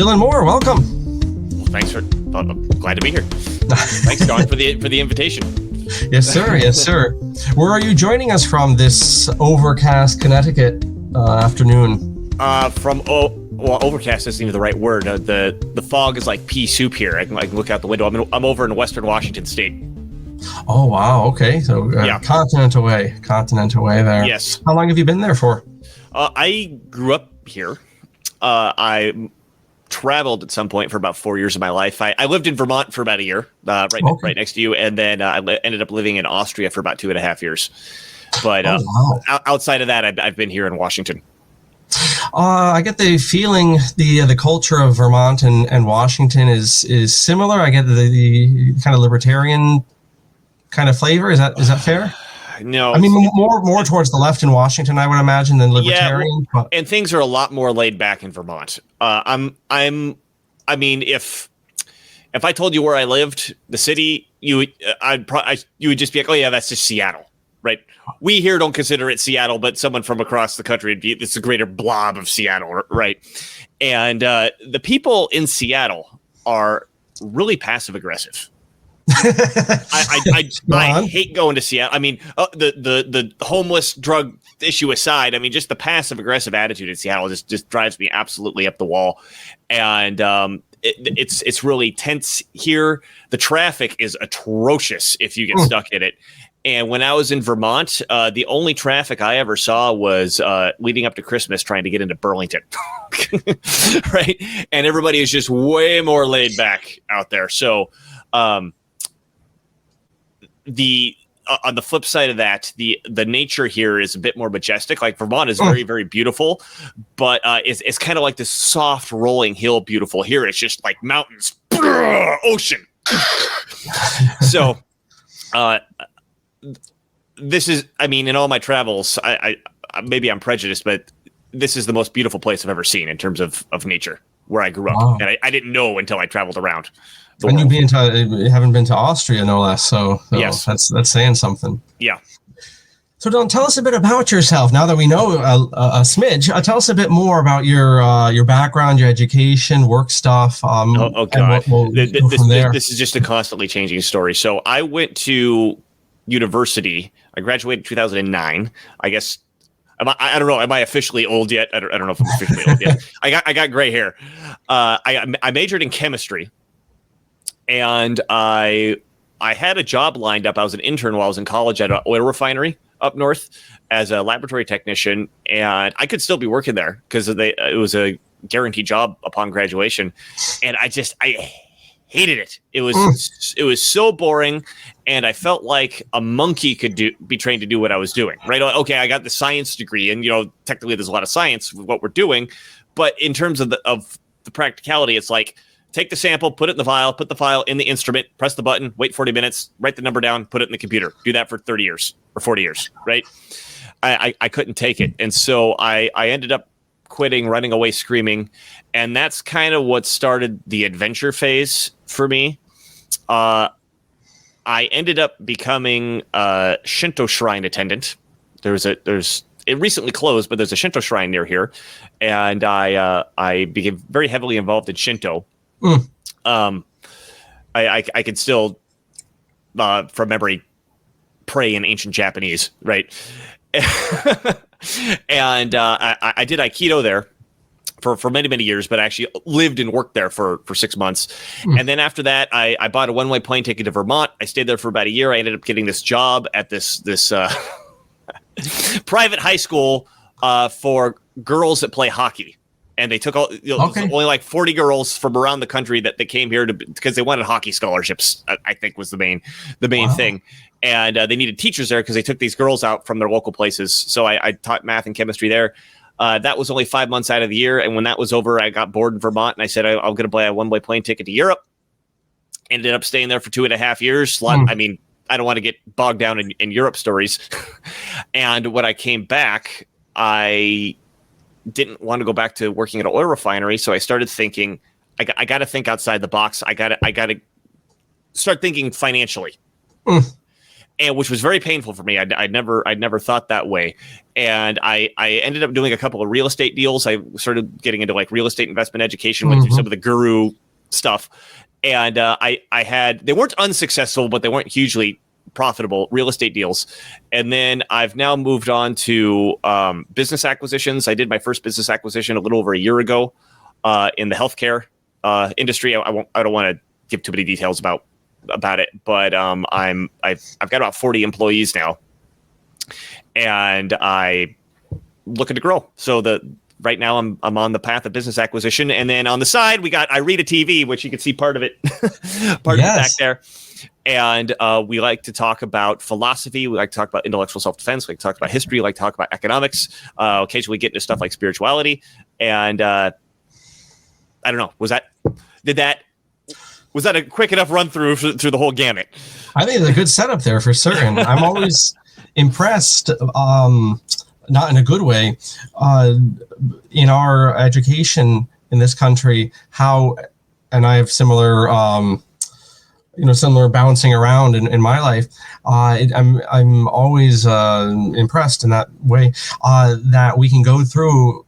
Dylan Moore, welcome. Well, thanks for. I'm glad to be here. Thanks, John, for the invitation. Yes, sir. Yes, sir. Where are you joining us from this overcast Connecticut afternoon? Overcast isn't even the right word. The fog is like pea soup here. I can look out the window. I'm over in Western Washington State. Oh wow. Okay, so continent away there. Yes. How long have you been there for? I grew up here. I traveled at some point for about 4 years of my life. I lived in Vermont for about a year, right next to you, and then I ended up living in Austria for about 2.5 years. But outside of that, I've been here in Washington. I get the feeling the culture of Vermont and Washington is similar. I get the kind of libertarian kind of flavor. Is that fair? No, I mean more towards the left in Washington, I would imagine, than libertarian. Yeah, and things are a lot more laid back in Vermont. I mean, if I told you where I lived, the city, you would just be like, oh yeah, that's just Seattle, right? We here don't consider it Seattle, but someone from across the country, it's a greater blob of Seattle, right? And the people in Seattle are really passive aggressive. I hate going to Seattle. I mean, the homeless drug issue aside, I mean, just the passive aggressive attitude in Seattle just drives me absolutely up the wall. And it's really tense here. The traffic is atrocious if you get stuck in it. And when I was in Vermont, the only traffic I ever saw was leading up to Christmas trying to get into Burlington. Right? And everybody is just way more laid back out there. So on the flip side of that, the nature here is a bit more majestic. Like Vermont is very, very beautiful, but it's kind of like this soft rolling hill beautiful. Here it's just like mountains, ocean. So this is, I mean, in all my travels, I maybe I'm prejudiced, but this is the most beautiful place I've ever seen in terms of nature where I grew up. Wow. And I didn't know until I traveled around. And you haven't been to Austria, no less. So yes, that's saying something. Yeah. So, Don, tell us a bit about yourself. Now that we know a smidge, tell us a bit more about your background, your education, work stuff. Oh God, this is just a constantly changing story. So, I went to university. I graduated in 2009. I guess. I don't know. Am I officially old yet? I don't know if I'm officially old yet. I got gray hair. I majored in chemistry. And I had a job lined up. I was an intern while I was in college at an oil refinery up north as a laboratory technician, and I could still be working there because it was a guaranteed job upon graduation. And I hated it. It was so boring, and I felt like a monkey could be trained to do what I was doing. Right? Okay, I got the science degree, and technically there's a lot of science with what we're doing, but in terms of the practicality, it's like, take the sample, put it in the vial, put the file in the instrument, press the button, wait 40 minutes, write the number down, put it in the computer. Do that for 30 years or 40 years, right? I couldn't take it. And so I ended up quitting, running away screaming. And that's kind of what started the adventure phase for me. I ended up becoming a Shinto shrine attendant. It recently closed, but there's a Shinto shrine near here. And I became very heavily involved in Shinto. I can still, from memory, pray in ancient Japanese, right? And I did Aikido there for many, many years, but I actually lived and worked there for 6 months. And then after that, I bought a one-way plane ticket to Vermont. I stayed there for about a year. I ended up getting this job at this private high school for girls that play hockey. And they took only like 40 girls from around the country that they came here because they wanted hockey scholarships. I think was the main thing, and they needed teachers there because they took these girls out from their local places. So I taught math and chemistry there. That was only 5 months out of the year, and when that was over, I got bored in Vermont, and I said I'm going to buy a one-way plane ticket to Europe. Ended up staying there for 2.5 years. I mean, I don't want to get bogged down in Europe stories. And when I came back, I didn't want to go back to working at an oil refinery, so I started thinking, I got to think outside the box. I got to start thinking financially. and which was very painful for me. I'd never thought that way. And I ended up doing a couple of real estate deals. I started getting into like real estate investment education, went through some of the guru stuff. And they weren't unsuccessful, but they weren't hugely profitable real estate deals. And then I've now moved on to business acquisitions. I did my first business acquisition a little over a year ago in the healthcare industry. I don't want to give too many details about it, but I've got about 40 employees now, and I looking to grow. So right now I'm on the path of business acquisition, and then on the side we got Irida TV, which you can see part of it, of it back there. And we like to talk about philosophy. We like to talk about intellectual self-defense. We like to talk about history. We like to talk about economics. Occasionally we get into stuff like spirituality. And I don't know. Was that a quick enough run through the whole gamut? I think it's a good setup there for certain. I'm always impressed, not in a good way, in our education in this country, how, and I have similar bouncing around in my life. I'm always impressed in that way that we can go through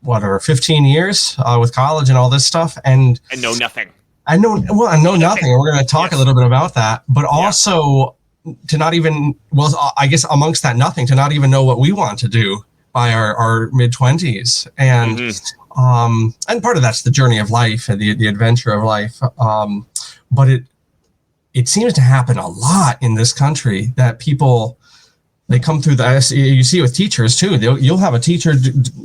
whatever 15 years with college and all this stuff and know nothing. I know nothing. And we're going to talk a little bit about that, but also to not even, I guess amongst that nothing, to not even know what we want to do by our mid-20s. And and part of that's the journey of life and the adventure of life. But it seems to happen a lot in this country that people, they come through you see it with teachers too. You'll have a teacher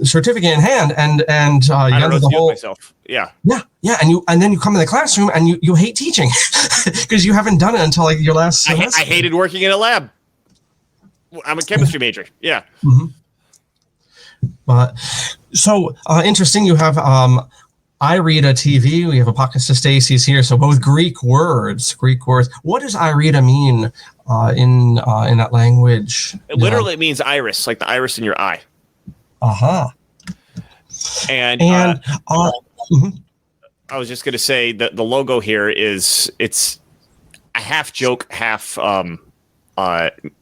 certificate in hand, and you got the whole myself. Yeah, and then you come in the classroom and you hate teaching because you haven't done it until like your last semester. I hated working in a lab. I'm a chemistry major. Yeah. But so interesting. You have Irida TV. We have Apocatastasis here. So both Greek words. What does Irida mean in that language? It literally means iris, like the iris in your eye. And I was just going to say that the logo here it's a half joke, half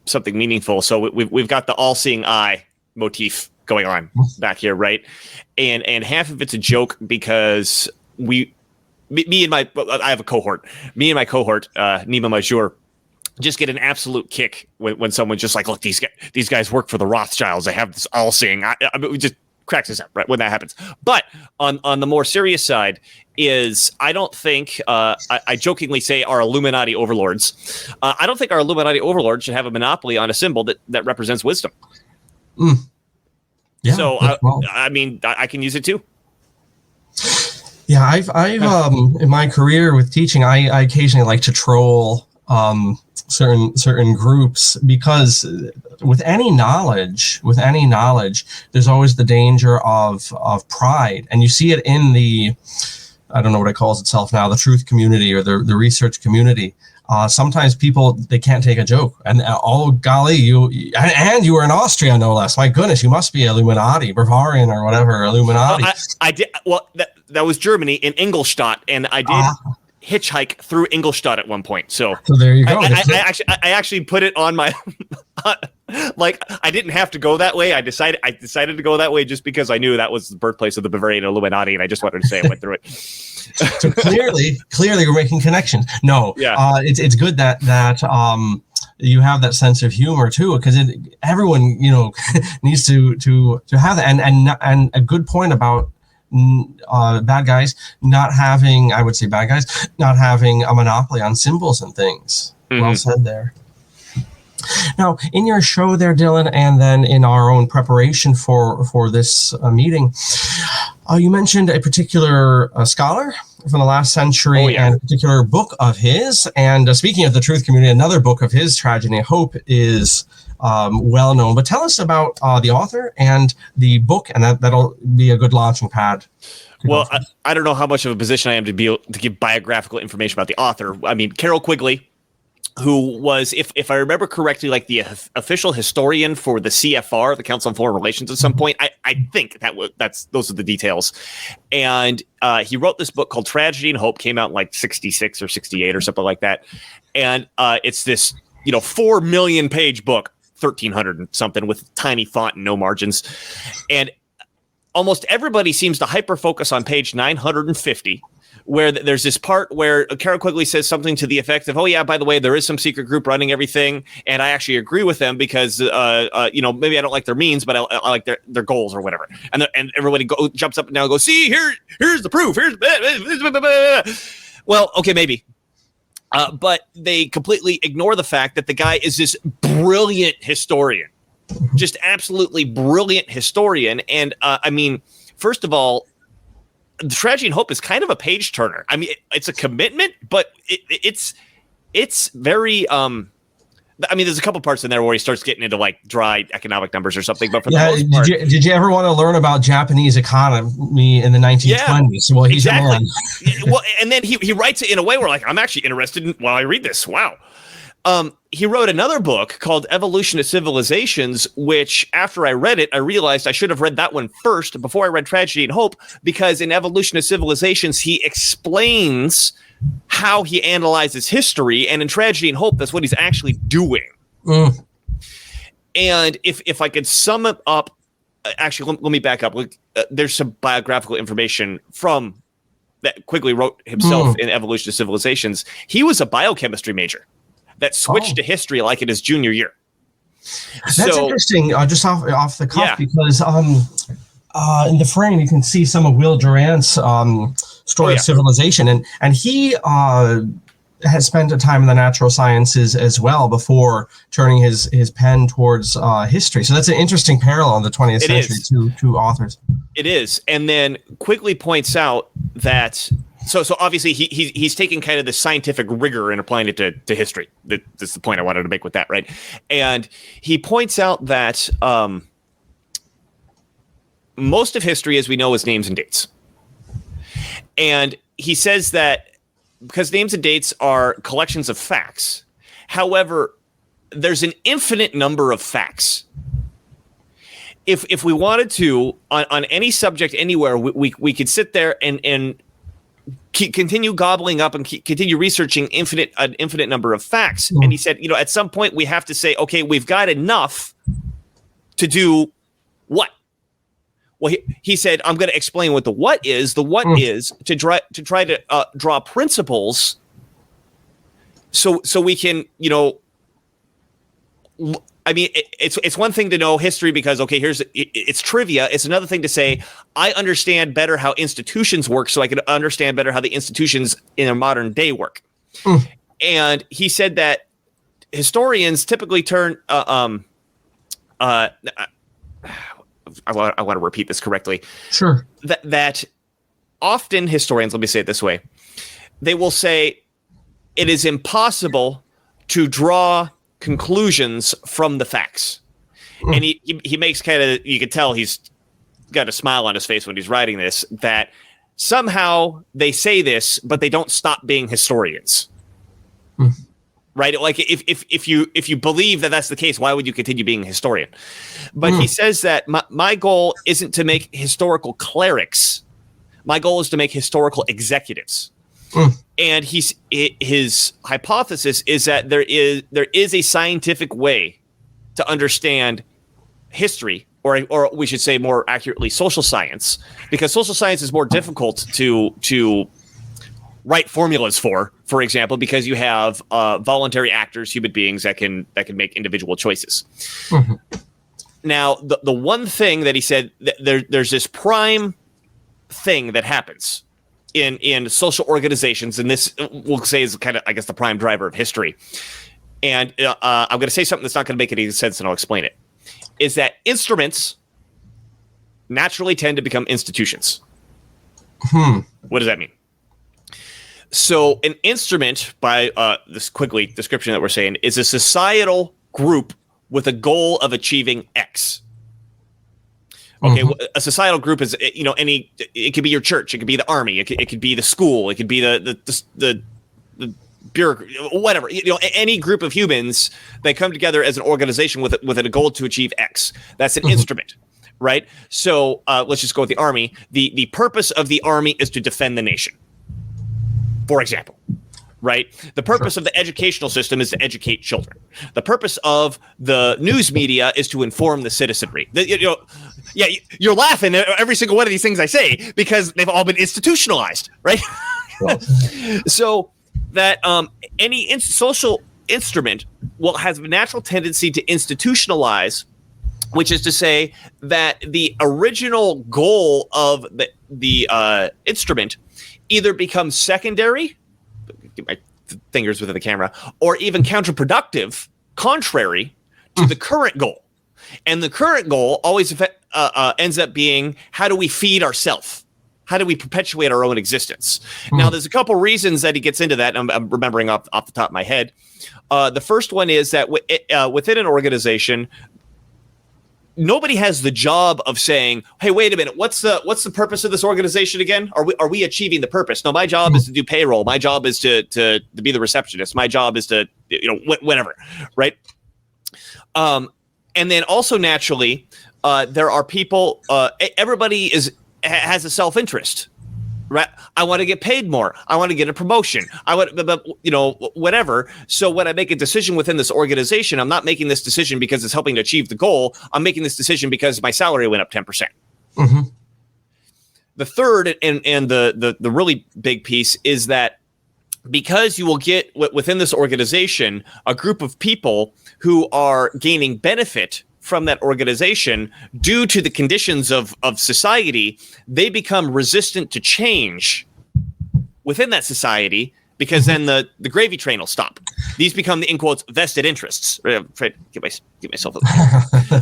something meaningful. So we've got the all-seeing eye motif going on back here, right? And half of it's a joke because I have a cohort. Me and my cohort, Nima Major, just get an absolute kick when someone's just like, look, these guys work for the Rothschilds. They have this all-seeing. I mean, it just cracks us up, right, when that happens. But on the more serious side is I don't think, I jokingly say our Illuminati overlords. I don't think our Illuminati overlords should have a monopoly on a symbol that represents wisdom. Yeah, so I mean, I can use it too. Yeah, I've in my career with teaching, I occasionally like to troll certain groups because with any knowledge, there's always the danger of pride, and you see it in the, I don't know what it calls itself now, the truth community or the research community. Sometimes people, they can't take a joke, and oh golly, you were in Austria, no less. My goodness, you must be Illuminati, Bavarian or whatever, Illuminati. I did. Well, that was Germany in Ingolstadt, and I did hitchhike through Ingolstadt at one point. So there you go. I actually put it on my like I didn't have to go that way. I decided to go that way just because I knew that was the birthplace of the Bavarian Illuminati, and I just wanted to say I went through it. So clearly we're making connections. No, it's good that you have that sense of humor too, because everyone needs to have that. And a good point about bad guys not having a monopoly on symbols and things. Well said there. Now, in your show there, Dylan, and then in our own preparation for this meeting, you mentioned a particular scholar from the last century and a particular book of his. And speaking of the truth community, another book of his, Tragedy of Hope, is well known. But tell us about the author and the book, and that'll be a good launching pad. Well, I don't know how much of a position I am to be able to give biographical information about the author. I mean, Carroll Quigley, who was, if I remember correctly, like the official historian for the CFR, the Council on Foreign Relations, at some point. I think those are the details. And he wrote this book called Tragedy and Hope, came out in like 66 or 68 or something like that. And it's this, 4 million page book, 1,300 and something with tiny font and no margins. And almost everybody seems to hyper focus on page 950, where there's this part where Carroll Quigley says something to the effect of, oh yeah, by the way, there is some secret group running everything. And I actually agree with them because, maybe I don't like their means, but I like their goals or whatever. And everybody jumps up and down and goes, see, here's the proof. Well, okay, maybe. But they completely ignore the fact that the guy is this brilliant historian, just absolutely brilliant historian. And first of all, the Tragedy and Hope is kind of a page turner. I mean, it's a commitment, but it's very. There's a couple parts in there where he starts getting into like dry economic numbers or something. But for the most part, did you ever want to learn about Japanese economy in the 1920s? Well, he's exactly. Well, and then he writes it in a way where like I'm actually interested in while I read this. Wow. He wrote another book called Evolution of Civilizations, which after I read it, I realized I should have read that one first before I read Tragedy and Hope, because in Evolution of Civilizations, he explains how he analyzes history. And in Tragedy and Hope, that's what he's actually doing. And if I could sum it up, actually, let me back up. There's some biographical information from that Quigley wrote himself in Evolution of Civilizations. He was a biochemistry major that switched to history like in his junior year. That's interesting, just off the cuff, because in the frame you can see some of Will Durant's story of civilization, and he has spent a time in the natural sciences as well before turning his pen towards history. So that's an interesting parallel in the 20th century, two authors. It is. And then Quigley points out that So obviously he's taking kind of the scientific rigor and applying it to history. That's the point I wanted to make with that, right? And he points out that most of history, as we know, is names and dates. And he says that because names and dates are collections of facts, however, there's an infinite number of facts. If we wanted to, on any subject anywhere, we could sit there and continue gobbling up and continue researching an infinite number of facts. And he said, at some point we have to say, okay, we've got enough to do what? Well, he said, I'm going to explain what the what is. The what is to try to draw principles so we can, it's one thing to know history because, okay, it's trivia. It's another thing to say, I understand better how institutions work so I can understand better how the institutions in a modern day work. And he said that historians typically turn, I want to repeat this correctly. Sure. That often historians, let me say it this way, they will say it is impossible to draw conclusions from the facts. And he makes kind of, you can tell he's got a smile on his face when he's writing this, that somehow they say this, but they don't stop being historians. Right? Like if you believe that that's the case, why would you continue being a historian? But he says that my goal isn't to make historical clerics. My goal is to make historical executives. And his hypothesis is that there is a scientific way to understand history, or we should say more accurately, social science, because social science is more difficult to write formulas for example, because you have voluntary actors, human beings that can make individual choices. Now, the one thing that he said, that there's this prime thing that happens in social organizations, and this we'll say is kind of, I guess, the prime driver of history. And I'm going to say something that's not going to make any sense, and I'll explain it. Is that instruments naturally tend to become institutions. What does that mean? So an instrument, by this Quigley description that we're saying, is a societal group with a goal of achieving X. Okay, a societal group is, it could be your church, it could be the army, it could be the school, it could be the bureaucracy, whatever. Any group of humans, they come together as an organization with a goal to achieve X. That's an instrument, right? So let's just go with the army. The purpose of the army is to defend the nation, for example. right? The purpose of the educational system is to educate children. The purpose of the news media is to inform the citizenry. You're laughing at every single one of these things I say because they've all been institutionalized, right? So that any social instrument has a natural tendency to institutionalize, which is to say that the original goal of the instrument either becomes secondary, get my fingers within the camera, or even counterproductive, contrary to the current goal. And the current goal always ends up being, how do we feed ourselves? How do we perpetuate our own existence? Now, there's a couple reasons that he gets into that. I'm remembering off the top of my head. The first one is that within an organization, nobody has the job of saying, "Hey, wait a minute, what's the purpose of this organization again? Are we achieving the purpose?" No, my job is to do payroll. My job is to be the receptionist. My job is to whatever, right? And then also naturally, there are people. Everybody has a self-interest, right? I want to get paid more. I want to get a promotion. I want, whatever. So when I make a decision within this organization, I'm not making this decision because it's helping to achieve the goal. I'm making this decision because my salary went up 10%. Mm-hmm. The third and the really big piece is that because you will get within this organization a group of people who are gaining benefit from that organization due to the conditions of society, they become resistant to change within that society because then the gravy train will stop. These become the, in quotes, vested interests. I'm trying to get myself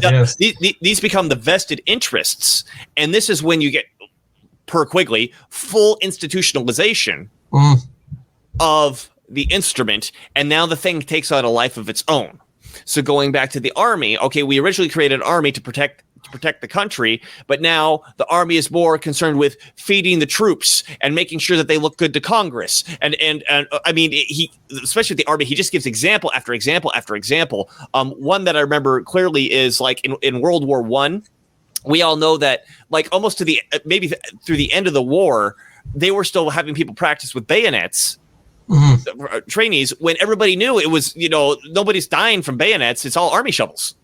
yes. These become the vested interests, and this is when you get, per Quigley, full institutionalization of the instrument, and now the thing takes on a life of its own. So going back to the army, okay, we originally created an army to protect the country, but now the army is more concerned with feeding the troops and making sure that they look good to Congress. And I mean, he, especially with the army, he just gives example after example after example. One that I remember clearly is like in World War I, we all know that like almost to the maybe through the end of the war, they were still having people practice with bayonets. Mm-hmm. Trainees, when everybody knew it was, nobody's dying from bayonets, it's all army shovels.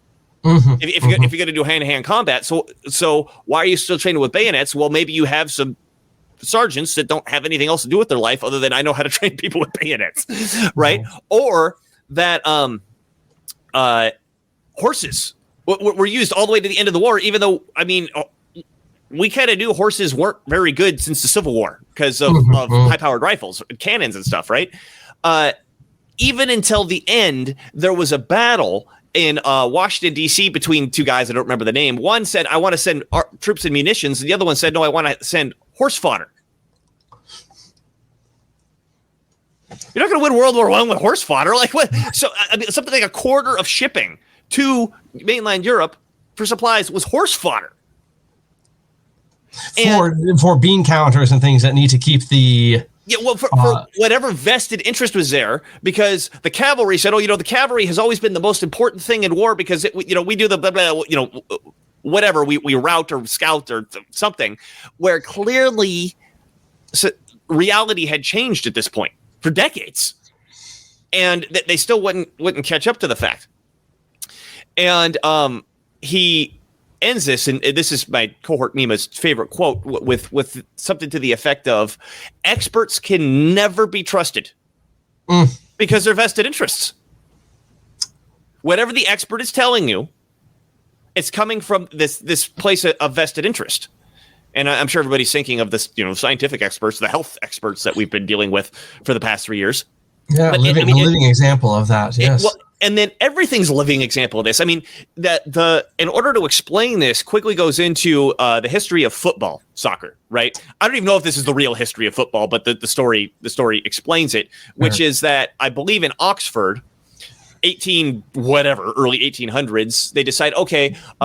Mm-hmm. If you're going to do hand-to-hand combat, so why are you still training with bayonets? Well, maybe you have some sergeants that don't have anything else to do with their life other than I know how to train people with bayonets, right? Mm-hmm. Or that horses were used all the way to the end of the war, even though, I mean, we kind of knew horses weren't very good since the Civil War because of high-powered rifles, cannons and stuff, right? Even until the end, there was a battle in Washington, D.C. between two guys. I don't remember the name. One said, I want to send troops and munitions. And the other one said, no, I want to send horse fodder. You're not going to win World War I with horse fodder. Like what? So I mean, something like a quarter of shipping to mainland Europe for supplies was horse fodder. For bean counters and things that need to keep the for whatever vested interest was there, because the cavalry said, the cavalry has always been the most important thing in war because we do the blah, blah, whatever we route or scout or something, where clearly reality had changed at this point for decades, and they still wouldn't catch up to the fact. And he ends this, and this is my cohort Mima's favorite quote, with something to the effect of, experts can never be trusted because they're vested interests. Whatever the expert is telling you, it's coming from this place of vested interest. And I'm sure everybody's thinking of this, scientific experts, the health experts that we've been dealing with for the past 3 years. Yeah, living example of that, yes. And then everything's a living example of this. I mean, in order to explain this, Quigley goes into the history of football, soccer, right? I don't even know if this is the real history of football, but the story explains it, which is that I believe in Oxford, early 1800s, they decide,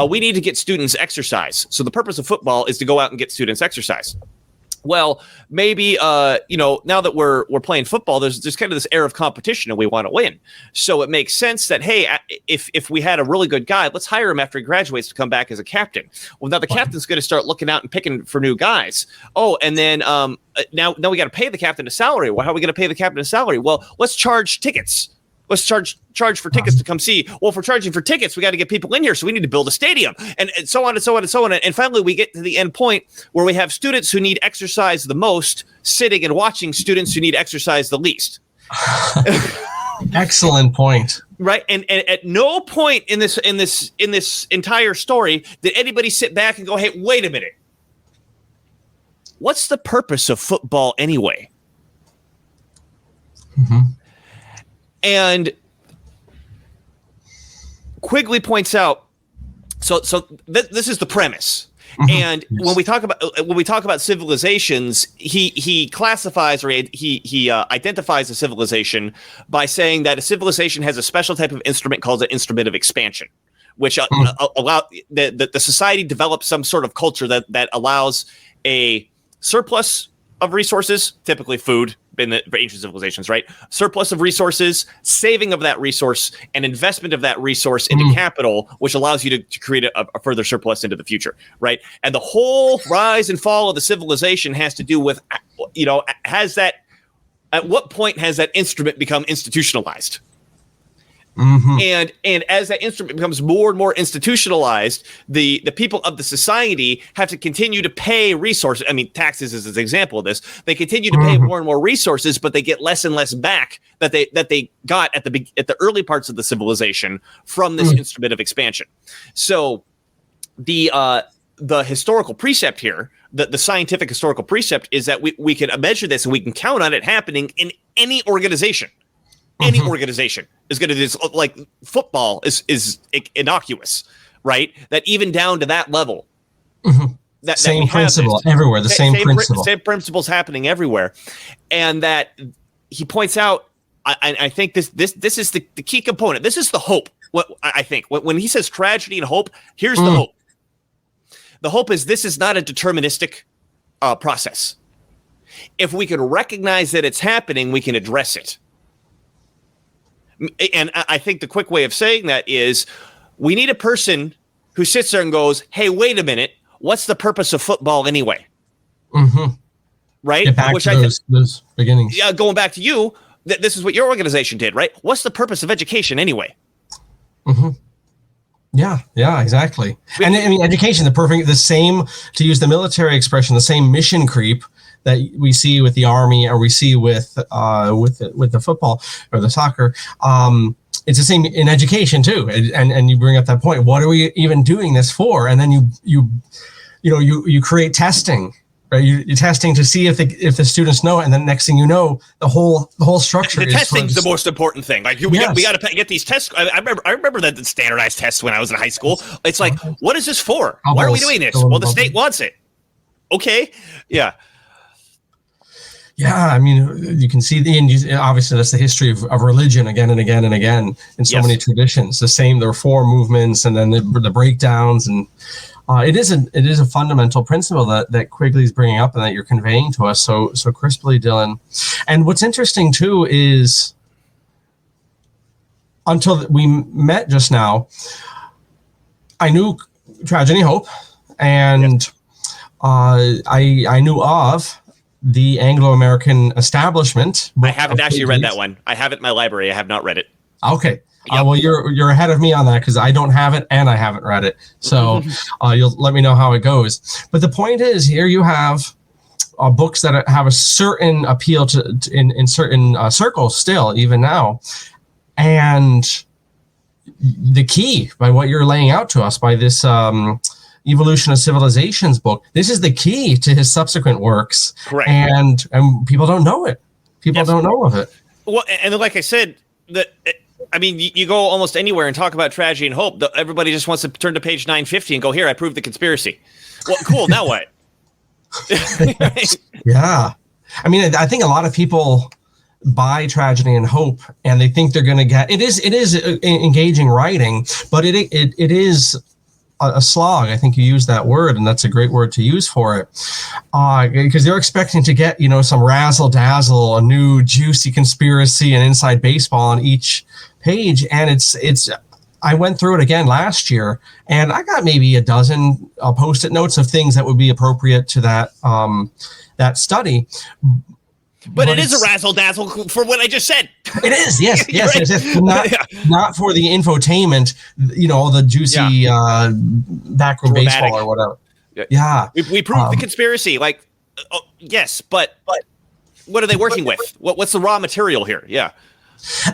we need to get students exercise. So the purpose of football is to go out and get students exercise. well, maybe now that we're playing football, there's kind of this air of competition and we want to win. So it makes sense that, hey, if we had a really good guy, let's hire him after he graduates to come back as a captain. Well, now the captain's going to start looking out and picking for new guys. Oh, and then now we got to pay the captain a salary. Well, how are we going to pay the captain a salary? Well, let's charge tickets. Let's charge for tickets to come see. Well, if we're charging for tickets, we got to get people in here, so we need to build a stadium, and so on and so on and so on. And finally, we get to the end point where we have students who need exercise the most sitting and watching students who need exercise the least. Excellent point. Right, and at no point in this entire story did anybody sit back and go, "Hey, wait a minute. What's the purpose of football anyway?" Mm-hmm. And Quigley points out, so this is the premise. Mm-hmm. And when we talk about civilizations, he classifies, or he identifies a civilization by saying that a civilization has a special type of instrument called an instrument of expansion, which allow the society develops some sort of culture that allows a surplus of resources, typically food in the ancient civilizations, right? Surplus of resources, saving of that resource, and investment of that resource into capital, which allows you to create a further surplus into the future, right? And the whole rise and fall of the civilization has to do with, at what point has that instrument become institutionalized? Mm-hmm. And as that instrument becomes more and more institutionalized, the people of the society have to continue to pay resources. I mean, taxes is an example of this. They continue to pay more and more resources, but they get less and less back that they got at the early parts of the civilization from this instrument of expansion. So the historical precept here, the scientific historical precept, is that we can measure this and we can count on it happening in any organization. Any organization is going to do, like football is innocuous, right? That even down to that level, that same principle everywhere. The same principle. Same principles happening everywhere, and that he points out. I think this is the key component. This is the hope. What I think when he says tragedy and hope, here's the hope. The hope is this is not a deterministic process. If we can recognize that it's happening, we can address it. And I think the quick way of saying that is we need a person who sits there and goes, hey, wait a minute. What's the purpose of football anyway? Right? Get back to those beginnings. Yeah, going back to you, this is what your organization did, right? What's the purpose of education anyway? Yeah, exactly. And I mean, education, the same, to use the military expression, the same mission creep that we see with the Army, or we see with the football or the soccer. It's the same in education too. And you bring up that point. What are we even doing this for? And then you create testing, right? You're testing to see if the students know, and then next thing you know, the whole structure. The testing's the most important thing. Like we got to get these tests. I remember that the standardized tests when I was in high school. It's like, what is this for? Why are we doing this? Well, the state wants it. Okay, yeah. Yeah, I mean, you can see obviously that's the history of religion again and again and again in so many traditions. The same, the reform movements, and then the breakdowns, and it is a fundamental principle that Quigley's bringing up and that you're conveying to us so crisply, Dylan. And what's interesting too is, until we met just now, I knew Tragedy and Hope, and I knew of the Anglo-American Establishment. I haven't actually read that one. I have it in my library. I have not read it. Okay. Well, you're ahead of me on that, because I don't have it and I haven't read it. So you'll let me know how it goes. But the point is, here you have books that have a certain appeal in certain circles still, even now. And the key, by what you're laying out to us, by this Evolution of Civilizations book, this is the key to his subsequent works. Correct. And people don't know it. People don't know of it. Well, and like I said, I mean, you go almost anywhere and talk about tragedy and hope. Everybody just wants to turn to page 950 and go, here, I proved the conspiracy. Well, cool. Now what? Yeah. I mean, I think a lot of people buy Tragedy and Hope, and they think they're going to get it is engaging writing, but it is a slog. I think you used that word, and that's a great word to use for it, because they're expecting to get, some razzle dazzle, a new juicy conspiracy and inside baseball on each page. And it's I went through it again last year, and I got maybe a dozen post-it notes of things that would be appropriate to that study. But it is a razzle dazzle for what I just said. It is, yes. Not for the infotainment, the juicy backroom baseball or whatever. Yeah. We proved the conspiracy. Yes, but what are they working with? What's the raw material here? Yeah.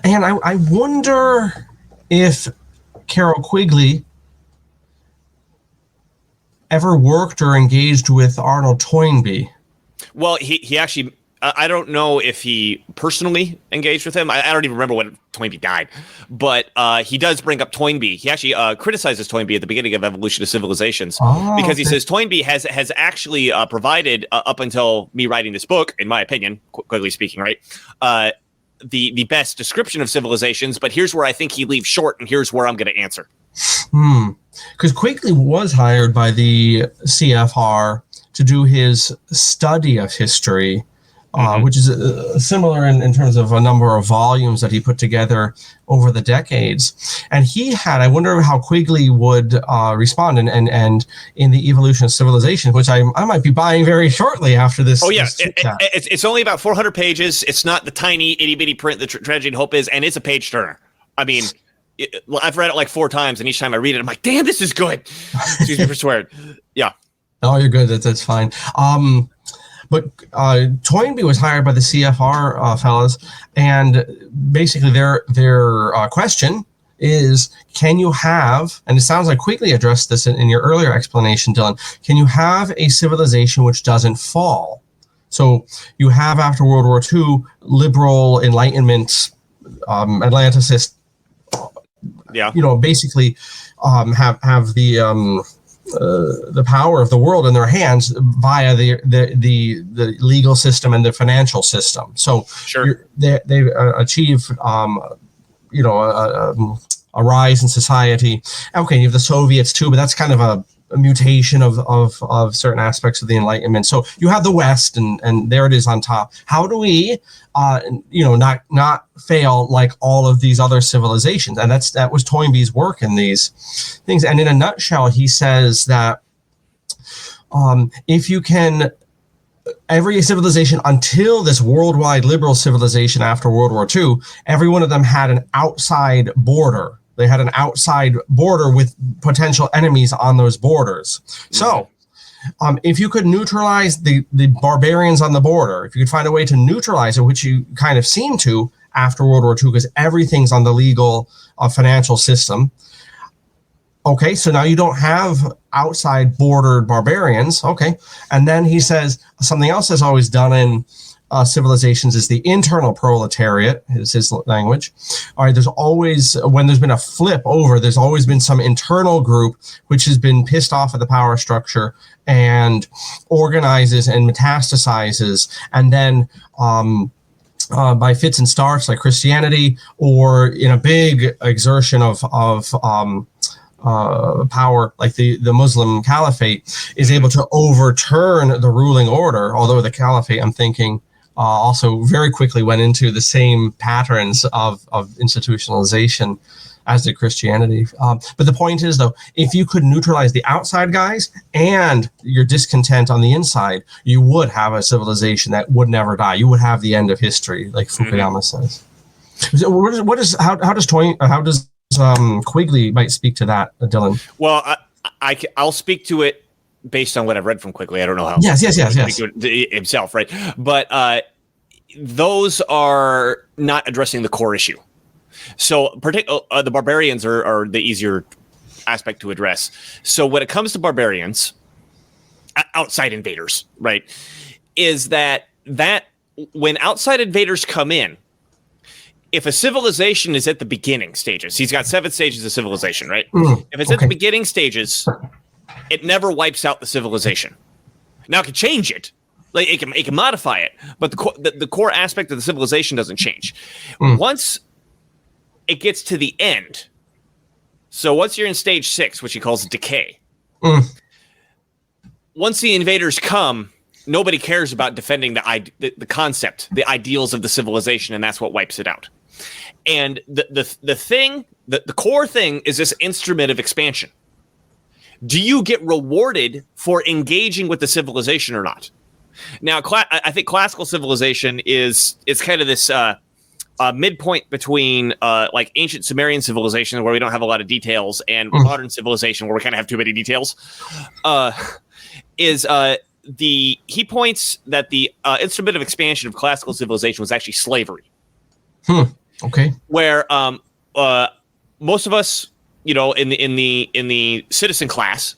And I wonder if Carroll Quigley ever worked or engaged with Arnold Toynbee. Well, he actually... I don't know if he personally engaged with him. I don't even remember when Toynbee died, but he does bring up Toynbee. He actually criticizes Toynbee at the beginning of Evolution of Civilizations because he says Toynbee has actually provided, up until me writing this book, in my opinion, quickly speaking, right, the best description of civilizations. But here's where I think he leaves short, and here's where I'm going to answer. Because Quigley was hired by the CFR to do his study of history. Which is similar in terms of a number of volumes that he put together over the decades. And I wonder how Quigley would respond and in the Evolution of Civilization, which I might be buying very shortly after this. Oh, yeah. It's only about 400 pages. It's not the tiny itty bitty print that Tragedy and Hope is, and it's a page turner. I mean, I've read it like 4 times, and each time I read it, I'm like, damn, this is good. Excuse me for swearing. Yeah. Oh, you're good. That's fine. But Toynbee was hired by the CFR fellas, and basically their question is, can you have, and it sounds like Quigley addressed this in your earlier explanation, Dylan, can you have a civilization which doesn't fall? So you have, after World War II, liberal Enlightenment, Atlanticist, basically have the power of the world in their hands via the legal system and the financial system. So they've achieved, a rise in society. Okay, you have the Soviets too, but that's kind of a mutation of certain aspects of the Enlightenment. So you have the West, and there it is on top. How do we, not fail like all of these other civilizations? And that was Toynbee's work in these things. And in a nutshell, he says that if you can, every civilization until this worldwide liberal civilization after World War II, every one of them had an outside border. They had an outside border with potential enemies on those borders. So if you could neutralize the barbarians on the border, if you could find a way to neutralize it, which you kind of seem to after World War II, because everything's on the legal financial system. Okay, so now you don't have outside bordered barbarians. Okay. And then he says something else that's always done in civilizations is the internal proletariat, is his language. All right, there's always, when there's been a flip over, there's always been some internal group which has been pissed off at the power structure and organizes and metastasizes, and then by fits and starts, like Christianity, or in a big exertion of power, like the Muslim caliphate, is able to overturn the ruling order. Although the caliphate, I'm thinking, also very quickly went into the same patterns of institutionalization as did Christianity. But the point is, though, if you could neutralize the outside guys and your discontent on the inside, you would have a civilization that would never die. You would have the end of history, like Fukuyama says. How does Quigley might speak to that, Dylan? Well, I'll speak to it based on what I've read from Quigley. I don't know how. Yes. Himself, right? But those are not addressing the core issue. So, the barbarians are the easier aspect to address. So, when it comes to barbarians, outside invaders, right, is that when outside invaders come in, if a civilization is at the beginning stages, he's got 7 stages of civilization, right? If it's at the beginning stages, it never wipes out the civilization. Now it can change it, like it can modify it, but the core aspect of the civilization doesn't change. Once it gets to the end, So once you're in stage 6, which he calls decay, once the invaders come, nobody cares about defending the concept, the ideals of the civilization, and that's what wipes it out. And the core thing is this instrument of expansion. Do you get rewarded for engaging with the civilization or not? Now, I think classical civilization is kind of this midpoint between like ancient Sumerian civilization, where we don't have a lot of details, and modern civilization, where we kind of have too many details. He points that the instrument of expansion of classical civilization was actually slavery. Okay. Where most of us, in the citizen class,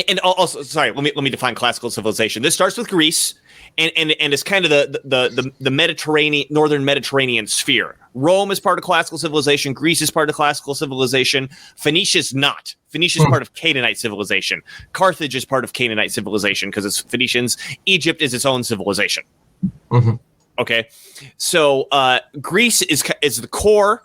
and also, sorry, let me define classical civilization. This starts with Greece, and it's kind of the Mediterranean, northern Mediterranean sphere. Rome is part of classical civilization. Greece is part of classical civilization. Phoenicia is not. Phoenicia is part of Canaanite civilization. Carthage is part of Canaanite civilization because it's Phoenicians. Egypt is its own civilization. Okay, so Greece is the core,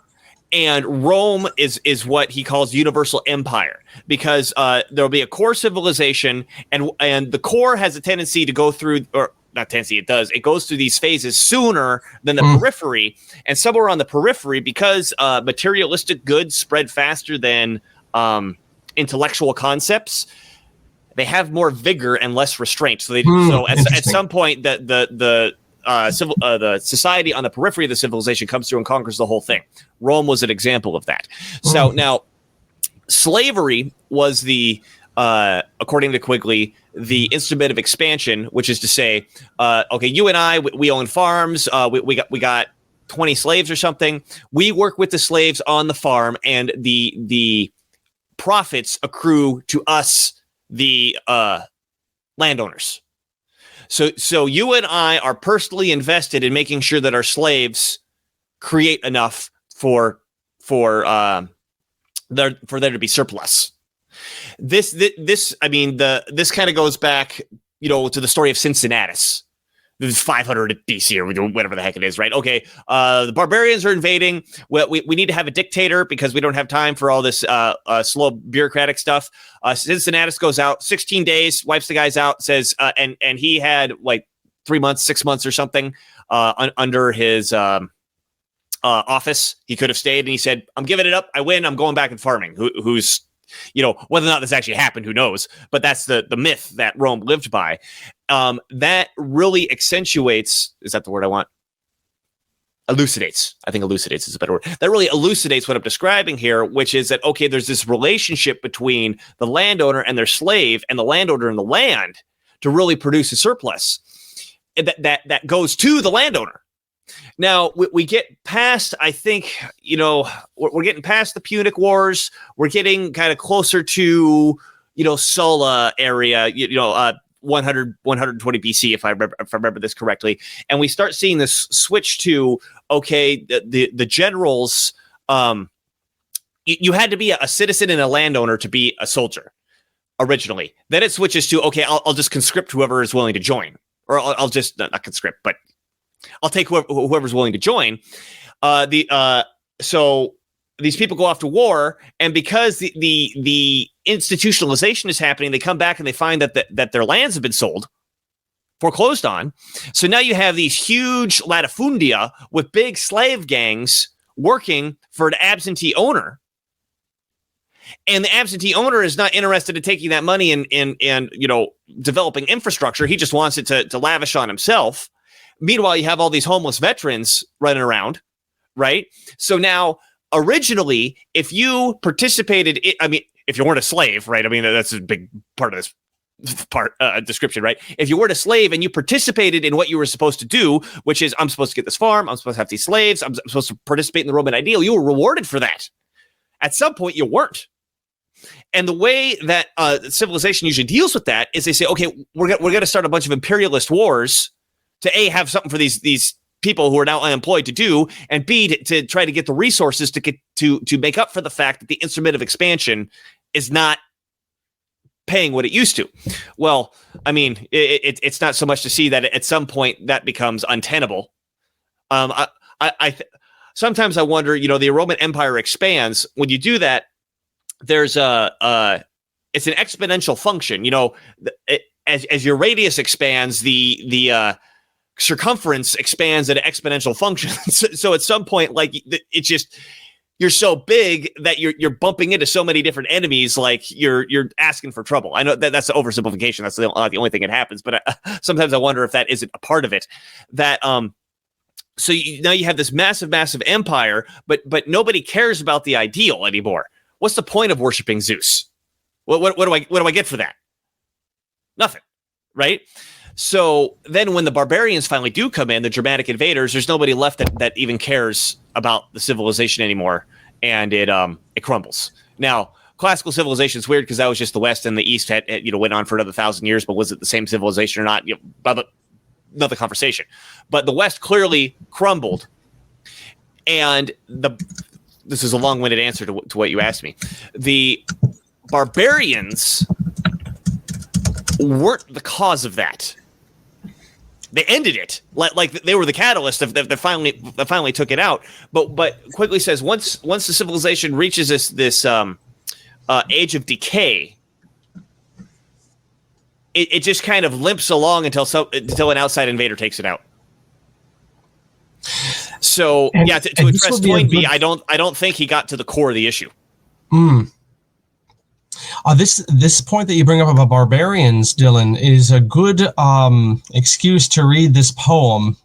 and Rome is what he calls universal empire, because there'll be a core civilization, and the core has a tendency to go through, or not tendency, it goes through these phases sooner than the periphery, and somewhere on the periphery, because materialistic goods spread faster than intellectual concepts, they have more vigor and less restraint. So at some point the society on the periphery of the civilization comes through and conquers the whole thing. Rome was an example of that. So now, slavery was according to Quigley, the instrument of expansion, which is to say, okay, you and I, we own farms. We got 20 slaves or something. We work with the slaves on the farm, and the profits accrue to us, the landowners. So you and I are personally invested in making sure that our slaves create enough for there to be surplus. This kind of goes back, to the story of Cincinnatus. This is 500 BC or whatever the heck it is, right? Okay, the barbarians are invading. We need to have a dictator because we don't have time for all this slow bureaucratic stuff. Cincinnatus goes out, 16 days, wipes the guys out, says, and he had like 3 months, 6 months or something under his office. He could have stayed, and he said, I'm giving it up. I win. I'm going back and farming. Who's whether or not this actually happened, who knows? But that's the myth that Rome lived by. That really accentuates, is that the word I want? Elucidates. I think elucidates is a better word. That really elucidates what I'm describing here, which is that, okay, there's this relationship between the landowner and their slave, and the landowner and the land, to really produce a surplus that goes to the landowner. Now, we get past, I think, we're getting past the Punic Wars. We're getting kind of closer to, Sulla area, 120 BC, if I remember this correctly. And we start seeing this switch to, okay, the generals, you had to be a citizen and a landowner to be a soldier originally. Then it switches to, okay, I'll just conscript whoever is willing to join. Or I'll just, not conscript, but I'll take whoever's willing to join. So these people go off to war, and because the institutionalization is happening, they come back and they find that their lands have been sold, foreclosed on. So now you have these huge latifundia with big slave gangs working for an absentee owner. And the absentee owner is not interested in taking that money and developing infrastructure. He just wants it to lavish on himself. Meanwhile, you have all these homeless veterans running around, right? So now, originally, if you participated, if you weren't a slave, right? That's a big part of this description, right? If you weren't a slave and you participated in what you were supposed to do, which is, I'm supposed to get this farm, I'm supposed to have these slaves, I'm supposed to participate in the Roman ideal, you were rewarded for that. At some point, you weren't. And the way that civilization usually deals with that is they say, okay, we're going to start a bunch of imperialist wars to A, have something for these people who are now unemployed to do, and B, to try to get the resources to make up for the fact that the instrument of expansion is not paying what it used to. Well, it's not so much to see that at some point that becomes untenable. Sometimes I wonder, the Roman Empire expands. When you do that, there's it's an exponential function. You know, as your radius expands, the circumference expands at an exponential function. So at some point, like it's just, you're so big that you're bumping into so many different enemies, like you're asking for trouble. I know that's the oversimplification. That's the only thing that happens. But sometimes I wonder if that isn't a part of it. That so now you have this massive empire, but nobody cares about the ideal anymore. What's the point of worshiping Zeus? What do I get for that? Nothing, right? So then when the barbarians finally do come in, the Germanic invaders, there's nobody left that even cares about the civilization anymore, and it crumbles. Now, classical civilization is weird because that was just the West, and the East had went on for another 1,000 years, but was it the same civilization or not? Another conversation. But the West clearly crumbled, and this is a long-winded answer to what you asked me. The barbarians weren't the cause of that. They ended it, like they were the catalyst that finally took it out. But Quigley says once the civilization reaches this age of decay, it just kind of limps along until an outside invader takes it out. So to address Toynbee, I don't think he got to the core of the issue. This point that you bring up about barbarians, Dylan, is a good excuse to read this poem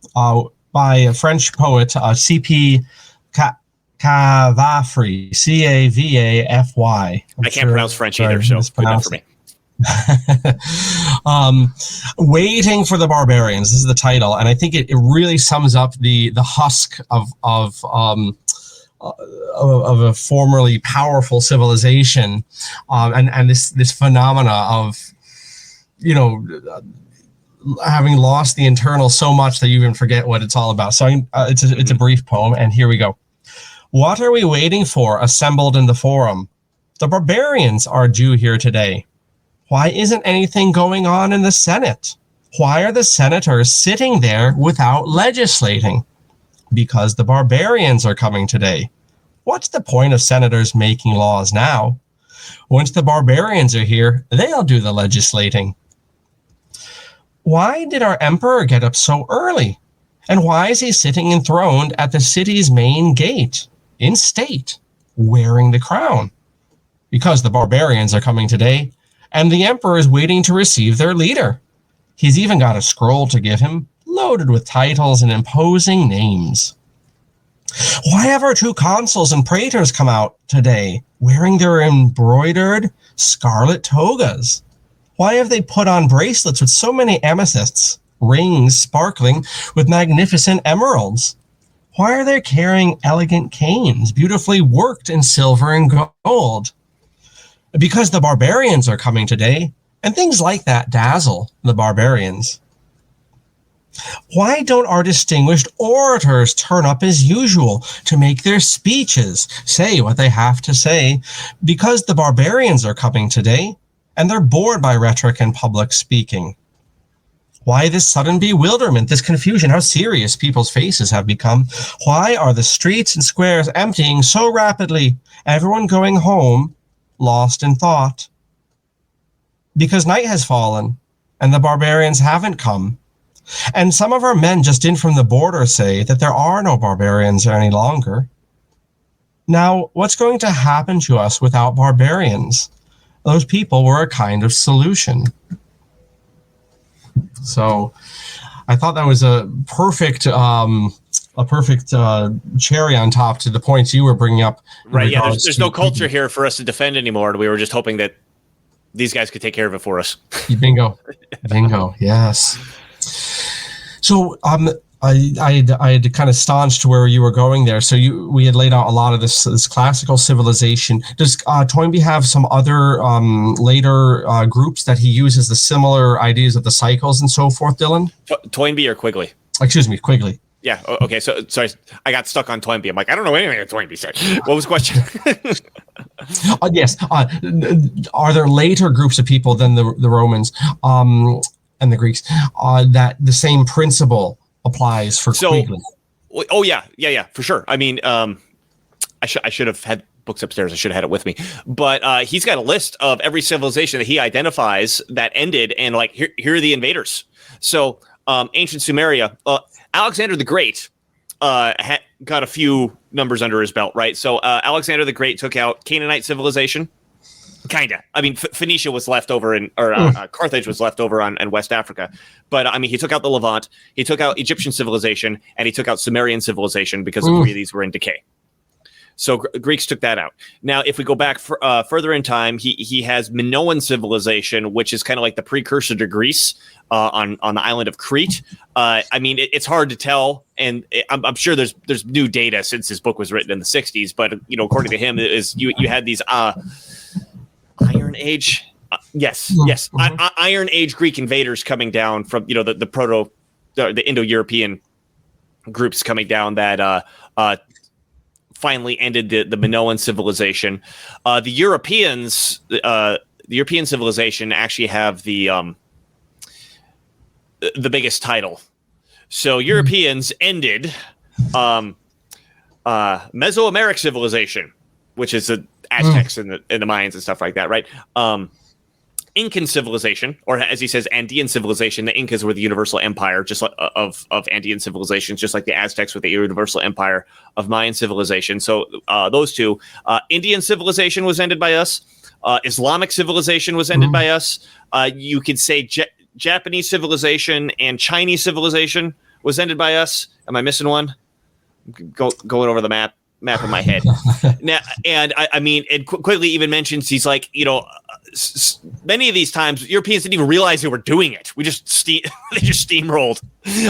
by a French poet, C.P. Cavafy, Cavafy. I can't pronounce French either, so good enough for me. Waiting for the Barbarians. This is the title, and I think it really sums up the husk of a formerly powerful civilization, and this phenomena of having lost the internal so much that you even forget what it's all about. So it's a brief poem, and here we go. What are we waiting for, assembled in the forum? The barbarians are due here today. Why isn't anything going on in the Senate? Why are the senators sitting there without legislating? Because the barbarians are coming today. What's the point of senators making laws now? Once the barbarians are here, they'll do the legislating. Why did our emperor get up so early? And why is he sitting enthroned at the city's main gate, in state, wearing the crown? Because the barbarians are coming today, and the emperor is waiting to receive their leader. He's even got a scroll to give him, loaded with titles and imposing names. Why have our two consuls and praetors come out today, wearing their embroidered scarlet togas? Why have they put on bracelets with so many amethysts, rings sparkling with magnificent emeralds? Why are they carrying elegant canes, beautifully worked in silver and gold? Because the barbarians are coming today, and things like that dazzle the barbarians. Why don't our distinguished orators turn up as usual to make their speeches, say what they have to say? Because the barbarians are coming today, and they're bored by rhetoric and public speaking. Why this sudden bewilderment, this confusion, how serious people's faces have become? Why are the streets and squares emptying so rapidly, everyone going home, lost in thought? Because night has fallen, and the barbarians haven't come. And some of our men just in from the border say that there are no barbarians any longer. Now, what's going to happen to us without barbarians? Those people were a kind of solution. So I thought that was a perfect cherry on top to the points you were bringing up. Right. Yeah. There's no culture here for us to defend anymore. We were just hoping that these guys could take care of it for us. Bingo. Bingo. Yes. So I had kind of staunched to where you were going there. So we had laid out a lot of this classical civilization. Does Toynbee have some other later groups that he uses the similar ideas of the cycles and so forth, Dylan? Toynbee or Quigley? Excuse me, Quigley. Yeah. Okay. So sorry, I got stuck on Toynbee. I'm like, I don't know anything that Toynbee said. What was the question? Yes. Are there later groups of people than the Romans and the Greeks that the same principle applies for Quigley? Oh yeah, for sure. I mean, I should have had books upstairs. I should have had it with me. But he's got a list of every civilization that he identifies that ended, and like here are the invaders. So ancient Sumeria, Alexander the Great got a few numbers under his belt, right? So Alexander the Great took out Canaanite civilization. Kinda. I mean, Phoenicia was left over Carthage was left over in West Africa. But I mean, he took out the Levant, he took out Egyptian civilization, and he took out Sumerian civilization because all three of these were in decay. So Greeks took that out. Now, if we go back further in time, he has Minoan civilization, which is kind of like the precursor to Greece on the island of Crete. I mean, it's hard to tell, and I'm sure there's new data since his book was written in the 60s. But according to him, you had these Iron Age, yes, Iron Age Greek invaders coming down from the Indo-European groups coming down that finally ended the Minoan civilization. The European civilization actually have the biggest title. So Europeans ended Mesoameric civilization, which is the Aztecs and the Mayans and stuff like that, right? Incan civilization, or as he says, Andean civilization. The Incas were the universal empire, just like of Andean civilizations, just like the Aztecs were the universal empire of Mayan civilization. So those two, Indian civilization was ended by us. Islamic civilization was ended by us. You could say Japanese civilization and Chinese civilization was ended by us. Am I missing one? Going over the map in my head now, and I mean, it Quigley even mentions, he's like, many of these times Europeans didn't even realize they were doing it. We just they just steamrolled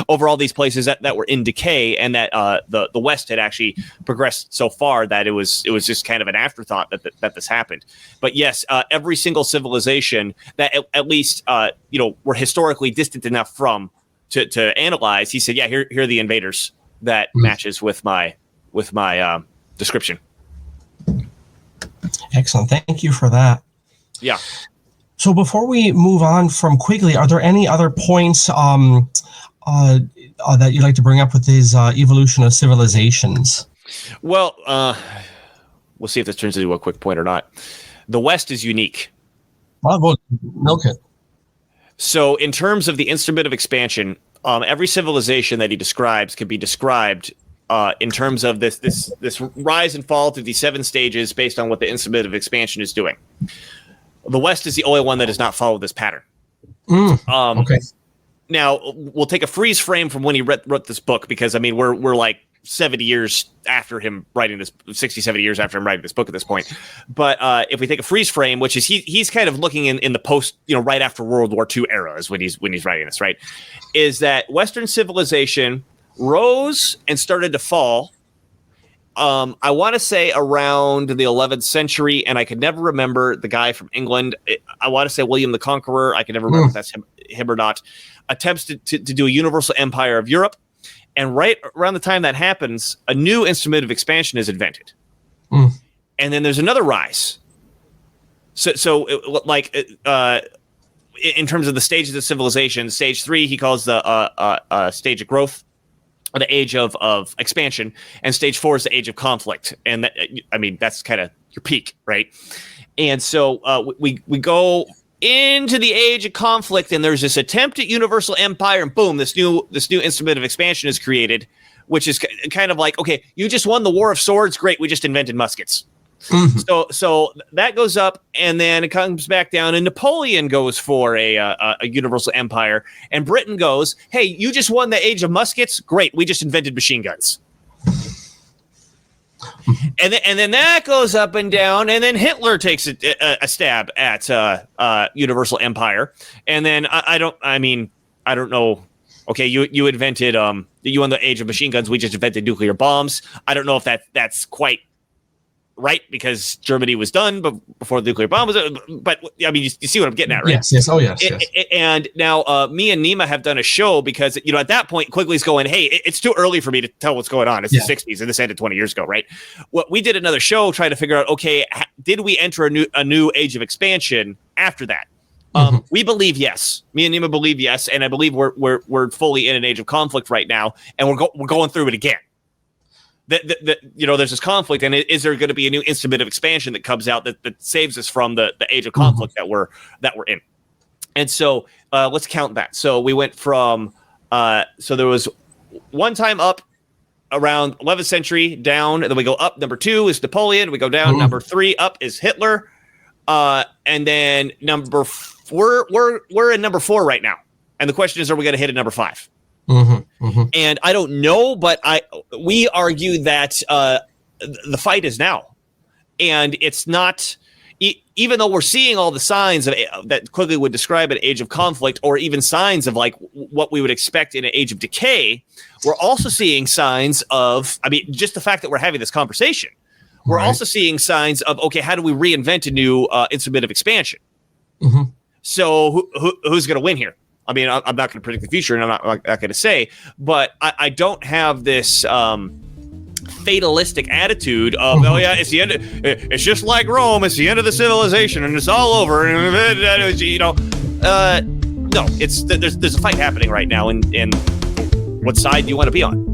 over all these places that were in decay, and that the West had actually progressed so far that it was just kind of an afterthought that this happened. But yes, every single civilization that at least were historically distant enough from to analyze, he said, yeah, here are the invaders that matches with my description. Excellent. Thank you for that. Yeah. So before we move on from Quigley, are there any other points that you'd like to bring up with his evolution of civilizations? Well, we'll see if this turns into a quick point or not. The West is unique. Well, milk it. So in terms of the instrument of expansion, every civilization that he describes can be described in terms of this rise and fall through these 7 stages based on what the instrument of expansion is doing. The West is the only one that does not follow this pattern. Okay. Now we'll take a freeze frame from when he wrote this book, because I mean we're like 70 years after him writing this, 60, 70 years after him writing this book at this point. But if we take a freeze frame, which is he's kind of looking in the post, right after World War II era is when he's writing this, right? Is that Western civilization rose and started to fall. I want to say around the 11th century, and I could never remember the guy from England. I want to say William the Conqueror. I can never remember if that's him or not. Attempts to do a universal empire of Europe, and right around the time that happens, a new instrument of expansion is invented, and then there's another rise. So in terms of the stages of civilization, stage 3 he calls the stage of growth, the age of expansion, and stage 4 is the age of conflict. And that, I mean, that's kind of your peak, right? And so we go into the age of conflict, and there's this attempt at universal empire, and boom, this new instrument of expansion is created, which is kind of like, okay, you just won the War of Swords, great, we just invented muskets. So that goes up, and then it comes back down, and Napoleon goes for a universal empire, and Britain goes, hey, you just won the age of muskets, great, we just invented machine guns. And then that goes up and down, and then Hitler takes a stab at universal empire, and then I don't know. Okay, you invented you won the age of machine guns, we just invented nuclear bombs. I don't know if that's quite right, because Germany was done before the nuclear bomb was. But I mean, you see what I'm getting at, right? Yes. Oh, yes. And now me and Nima have done a show because at that point Quigley's going, hey, it's too early for me to tell what's going on. It's the 60s, and this ended 20 years ago, right? Well, we did another show trying to figure out, okay, did we enter a new age of expansion after that? We believe yes. Me and Nima believe yes, and I believe we're fully in an age of conflict right now, and we're going through it again. there's this conflict, and is there going to be a new instant bit of expansion that comes out that saves us from the age of conflict that we're in? And so let's count that. So we went from so there was one time up around 11th century down, and then we go up. Number 2 is Napoleon. We go down. Number 3 up is Hitler, and then we're in number 4 right now. And the question is, are we going to hit a number 5? And I don't know, but we argue that the fight is now, and it's not. Even though we're seeing all the signs of that Quigley would describe an age of conflict, or even signs of like what we would expect in an age of decay, we're also seeing signs of, I mean, just the fact that we're having this conversation, we're also seeing signs of, okay, how do we reinvent a new instant bit of expansion? So who's going to win here? I mean, I'm not going to predict the future, and I'm not going to say, but I don't have this fatalistic attitude of, oh yeah, it's the end. It's just like Rome. It's the end of the civilization, and it's all over. No, it's there's a fight happening right now, and what side do you want to be on?